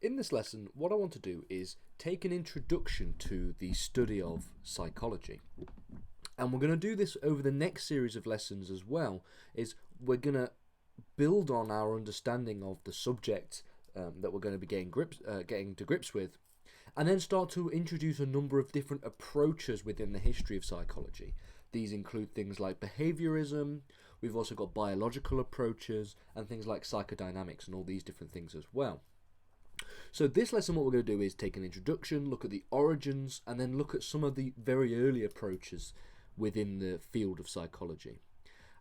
In this lesson, what I want to do is take an introduction to the study of psychology. And we're going to do this over the next series of lessons as well, is we're going to build on our understanding of the subject that we're going to be getting to grips with, and then start to introduce a number of different approaches within the history of psychology. These include things like behaviorism, we've also got biological approaches, and things like psychodynamics and all these different things as well. So this lesson, what we're going to do is take an introduction, look at the origins, and then look at some of the very early approaches within the field of psychology.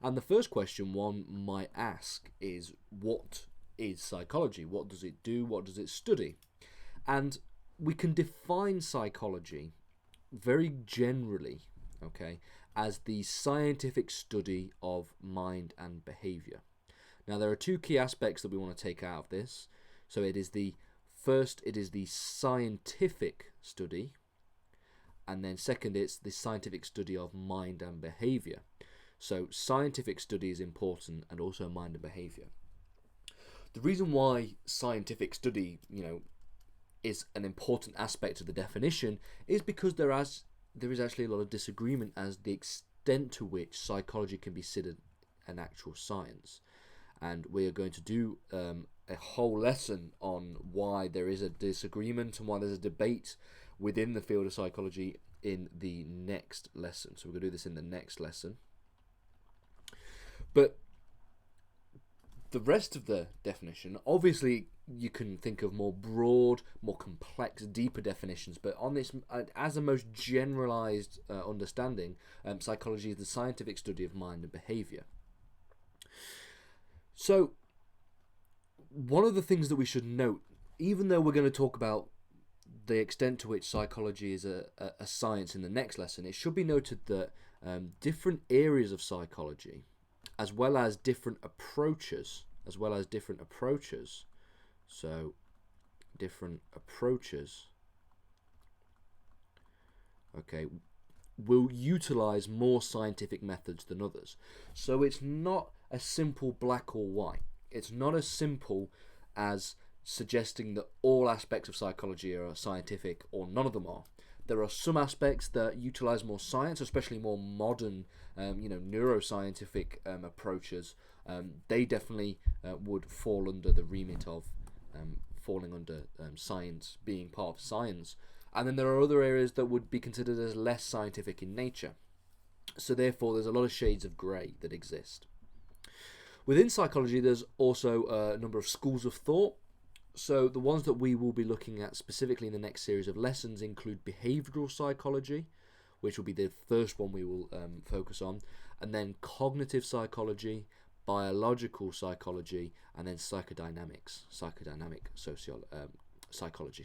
And the first question one might ask is, what is psychology? What does it do? What does it study? And we can define psychology very generally, okay, as the scientific study of mind and behavior. Now, there are two key aspects that we want to take out of this. So it is the scientific study, and then second, it's the scientific study of mind and behavior. So scientific study is important, and also mind and behavior. The reason why scientific study, is an important aspect of the definition is because there is actually a lot of disagreement as the extent to which psychology can be considered an actual science. And we are going to do a whole lesson on why there is a disagreement and why there's a debate within the field of psychology in the next lesson. So we're going to do this in the next lesson. But the rest of the definition, obviously you can think of more broad, more complex, deeper definitions, but on this, as a most generalized understanding, psychology is the scientific study of mind and behavior. So one of the things that we should note, even though we're going to talk about the extent to which psychology is a science in the next lesson, it should be noted that different areas of psychology, as well as different approaches, okay, will utilize more scientific methods than others. So it's not a simple black or white. It's not as simple as suggesting that all aspects of psychology are scientific or none of them are. There are some aspects that utilize more science, especially more modern, neuroscientific approaches. They definitely would fall under the remit of falling under science, being part of science. And then there are other areas that would be considered as less scientific in nature. So therefore, there's a lot of shades of grey that exist. Within psychology, there's also a number of schools of thought. So the ones that we will be looking at specifically in the next series of lessons include behavioral psychology, which will be the first one we will focus on, and then cognitive psychology, biological psychology, and then psychodynamic psychology.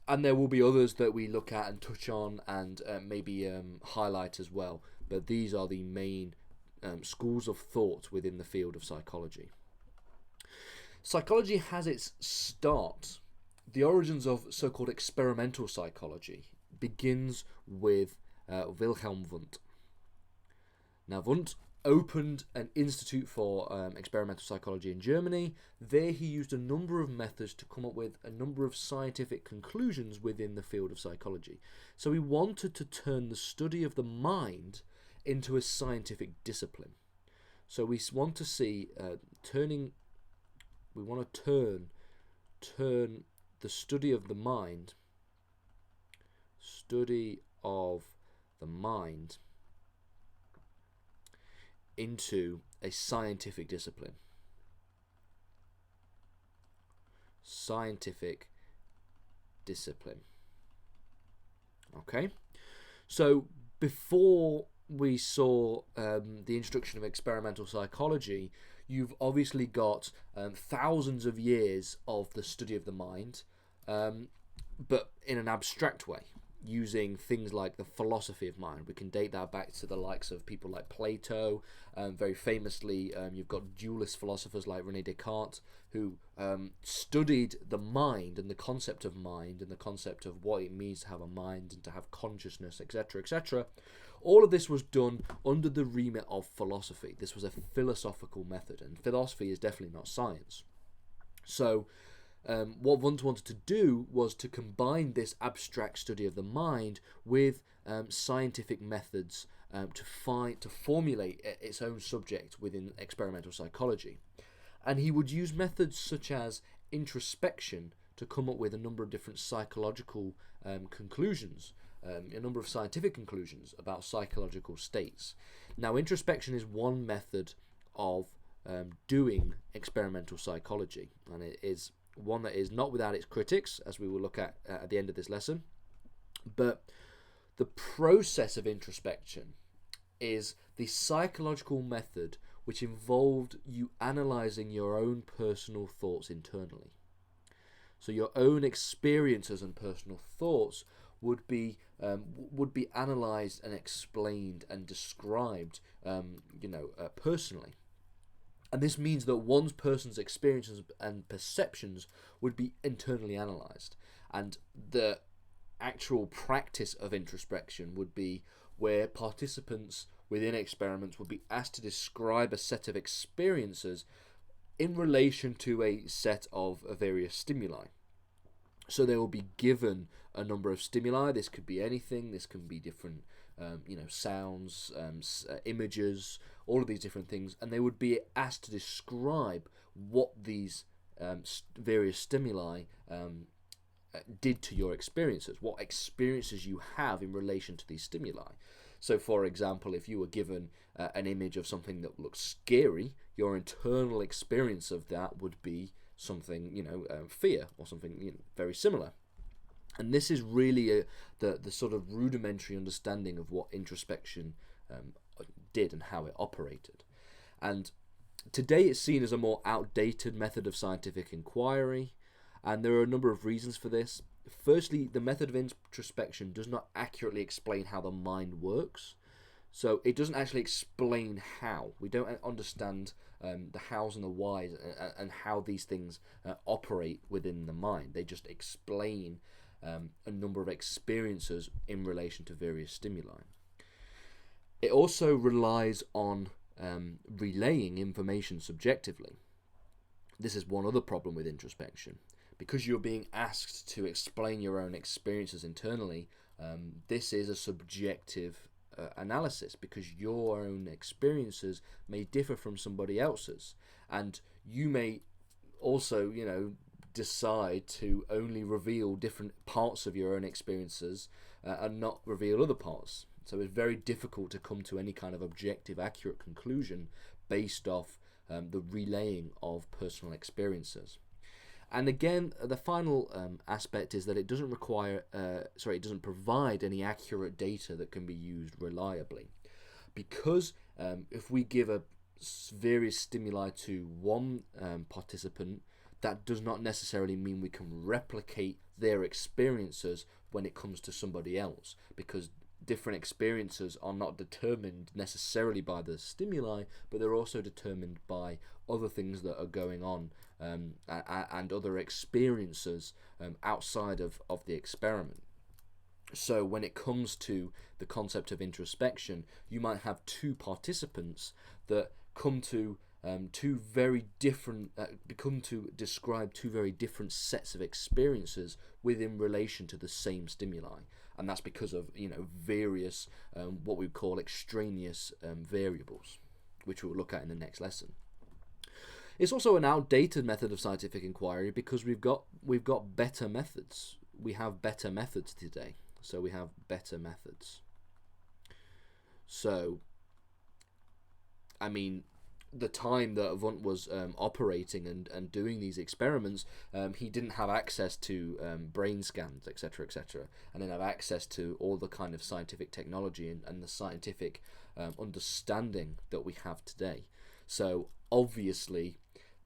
And there will be others that we look at and touch on and maybe highlight as well. But these are the main schools of thought within the field of psychology. Psychology has its start. The origins of so-called experimental psychology begins with Wilhelm Wundt. Now, Wundt opened an institute for experimental psychology in Germany. There he used a number of methods to come up with a number of scientific conclusions within the field of psychology. So he wanted to turn the study of the mind into a scientific discipline. So we want to see turn the study of the mind into a scientific discipline. Okay, so before we saw the introduction of experimental psychology, you've obviously got thousands of years of the study of the mind, but in an abstract way, using things like the philosophy of mind. We can date that back to the likes of people like Plato. Very famously, you've got dualist philosophers like René Descartes, who studied the mind and the concept of mind and the concept of what it means to have a mind and to have consciousness, etc., etc. All of this was done under the remit of philosophy. This was a philosophical method, and philosophy is definitely not science. So what Wundt wanted to do was to combine this abstract study of the mind with scientific methods to formulate its own subject within experimental psychology. And he would use methods such as introspection to come up with a number of different psychological conclusions, a number of scientific conclusions about psychological states. Now, introspection is one method of doing experimental psychology, and it is one that is not without its critics, as we will look at the end of this lesson. But the process of introspection is the psychological method which involved you analysing your own personal thoughts internally. So your own experiences and personal thoughts would be analysed and explained and described, personally. And this means that one person's experiences and perceptions would be internally analysed. And the actual practice of introspection would be where participants within experiments would be asked to describe a set of experiences in relation to a set of various stimuli. So they will be given a number of stimuli. This could be anything. This can be different, sounds, images, all of these different things, and they would be asked to describe what these various stimuli did to your experiences, what experiences you have in relation to these stimuli. So, for example, if you were given an image of something that looks scary, your internal experience of that would be something, fear or something very similar. And this is really the sort of rudimentary understanding of what introspection did and how it operated. And today it's seen as a more outdated method of scientific inquiry, and there are a number of reasons for this. Firstly, the method of introspection does not accurately explain how the mind works. So it doesn't actually explain how. We don't understand the hows and the whys and how these things operate within the mind. They just explain a number of experiences in relation to various stimuli. It also relies on relaying information subjectively. This is one other problem with introspection. Because you're being asked to explain your own experiences internally, this is a subjective analysis, because your own experiences may differ from somebody else's, and you may also, decide to only reveal different parts of your own experiences and not reveal other parts. So it's very difficult to come to any kind of objective, accurate conclusion based off the relaying of personal experiences. And again, the final aspect is that it doesn't it doesn't provide any accurate data that can be used reliably. Because if we give various stimuli to one participant, that does not necessarily mean we can replicate their experiences when it comes to somebody else, because different experiences are not determined necessarily by the stimuli, but they're also determined by other things that are going on and other experiences outside of the experiment. So when it comes to the concept of introspection, you might have two participants that come to describe two very different sets of experiences within relation to the same stimuli, and that's because of various what we call extraneous variables, which we'll look at in the next lesson. It's also an outdated method of scientific inquiry because we've got better methods. We have better methods today. So we have better methods. So, I mean, the time that Wundt was operating and doing these experiments, he didn't have access to brain scans, etc., and didn't have access to all the kind of scientific technology and the scientific understanding that we have today. So obviously,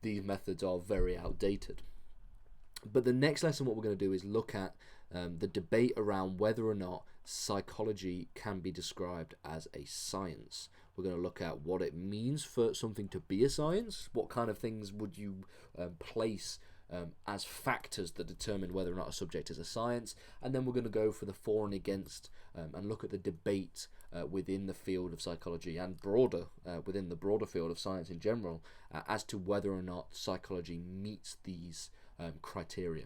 these methods are very outdated. But the next lesson, what we're going to do is look at the debate around whether or not psychology can be described as a science. We're going to look at what it means for something to be a science. What kind of things would you place as factors that determine whether or not a subject is a science? And then we're going to go for the for and against and look at the debate within the field of psychology and within the broader field of science in general as to whether or not psychology meets these criteria.